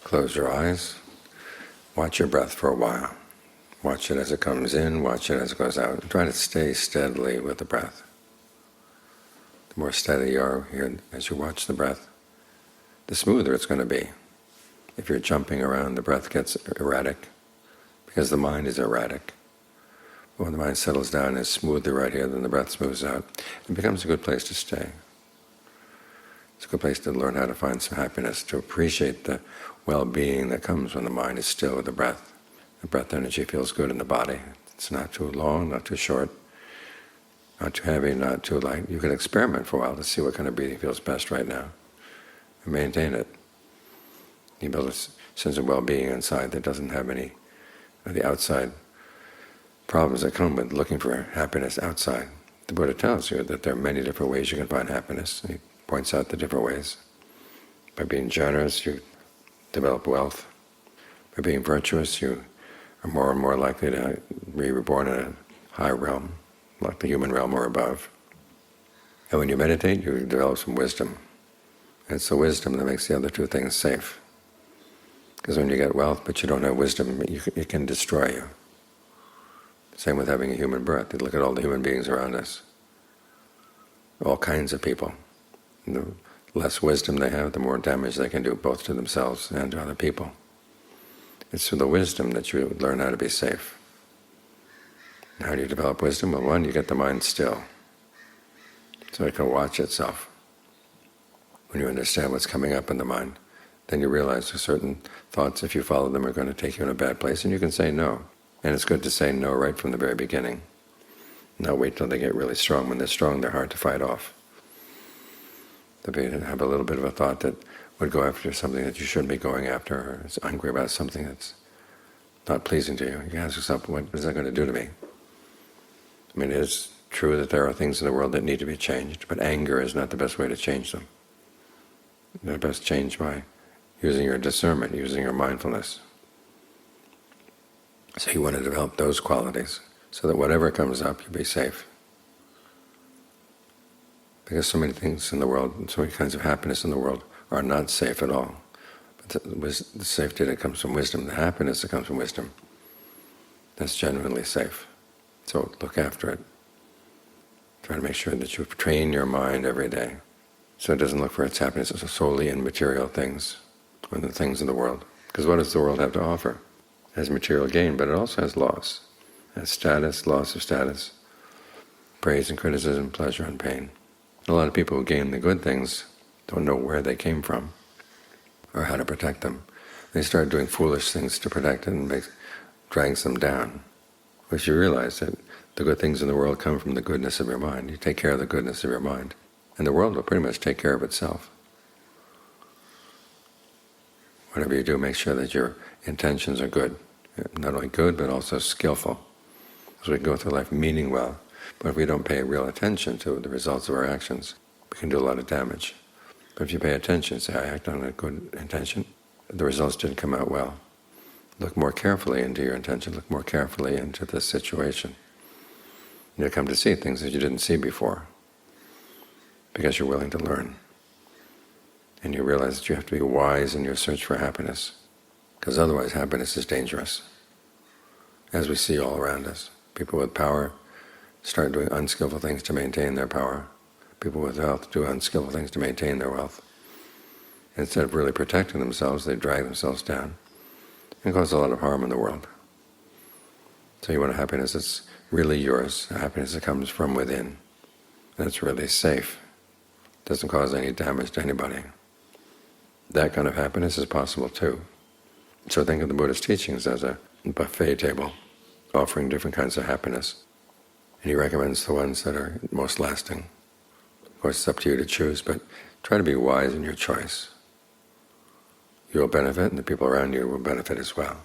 Close your eyes. Watch your breath for a while. Watch it as it comes in, watch it as it goes out. Try to stay steadily with the breath. The more steady you are here as you watch the breath, the smoother it's going to be. If you're jumping around, the breath gets erratic, because the mind is erratic. But when the mind settles down and is smoothly right here, then the breath smooths out. It becomes a good place to stay. It's a good place to learn how to find some happiness, to appreciate the well-being that comes when the mind is still with the breath. The breath energy feels good in the body. It's not too long, not too short, not too heavy, not too light. You can experiment for a while to see what kind of breathing feels best right now, and maintain it. You build a sense of well-being inside that doesn't have any of the outside problems that come with looking for happiness outside. The Buddha tells you that there are many different ways you can find happiness. He points out the different ways. By being generous, you develop wealth. By being virtuous, you are more and more likely to be reborn in a high realm, like the human realm or above. And when you meditate, you develop some wisdom. And it's the wisdom that makes the other two things safe. Because when you get wealth but you don't have wisdom, it can destroy you. Same with having a human birth. You look at all the human beings around us, all kinds of people. And the less wisdom they have, the more damage they can do, both to themselves and to other people. It's through the wisdom that you learn how to be safe. And how do you develop wisdom? Well, one, you get the mind still, so it can watch itself. When you understand what's coming up in the mind, then you realize that certain thoughts, if you follow them, are going to take you in a bad place, and you can say no. And it's good to say no right from the very beginning. Not wait till they get really strong. When they're strong, they're hard to fight off. To have a little bit of a thought that would go after something that you shouldn't be going after, or is angry about something that's not pleasing to you. You ask yourself, what is that going to do to me? I mean, it is true that there are things in the world that need to be changed, but anger is not the best way to change them. They're best changed by using your discernment, using your mindfulness. So you want to develop those qualities so that whatever comes up, you'll be safe. Because so many things in the world, so many kinds of happiness in the world are not safe at all. But the safety that comes from wisdom, the happiness that comes from wisdom, that's genuinely safe. So look after it. Try to make sure that you train your mind every day so it doesn't look for its happiness solely in material things or in the things of the world. Because what does the world have to offer? It has material gain, but it also has loss. It has status, loss of status, praise and criticism, pleasure and pain. A lot of people who gain the good things don't know where they came from or how to protect them. They start doing foolish things to protect it and drags them down. Because you realize that the good things in the world come from the goodness of your mind. You take care of the goodness of your mind, and the world will pretty much take care of itself. Whatever you do, make sure that your intentions are good. Not only good, but also skillful. Because we can go through life meaning well, but if we don't pay real attention to the results of our actions, we can do a lot of damage. But if you pay attention, say, I act on a good intention, the results didn't come out well. Look more carefully into your intention, look more carefully into the situation. You'll come to see things that you didn't see before, because you're willing to learn. And you realize that you have to be wise in your search for happiness, because otherwise happiness is dangerous. As we see all around us, people with power start doing unskillful things to maintain their power. People with wealth do unskillful things to maintain their wealth. Instead of really protecting themselves, they drag themselves down and cause a lot of harm in the world. So you want a happiness that's really yours, a happiness that comes from within, that's really safe, doesn't cause any damage to anybody. That kind of happiness is possible too. So think of the Buddha's teachings as a buffet table, offering different kinds of happiness. And he recommends the ones that are most lasting. Of course, it's up to you to choose, but try to be wise in your choice. You'll benefit, and the people around you will benefit as well.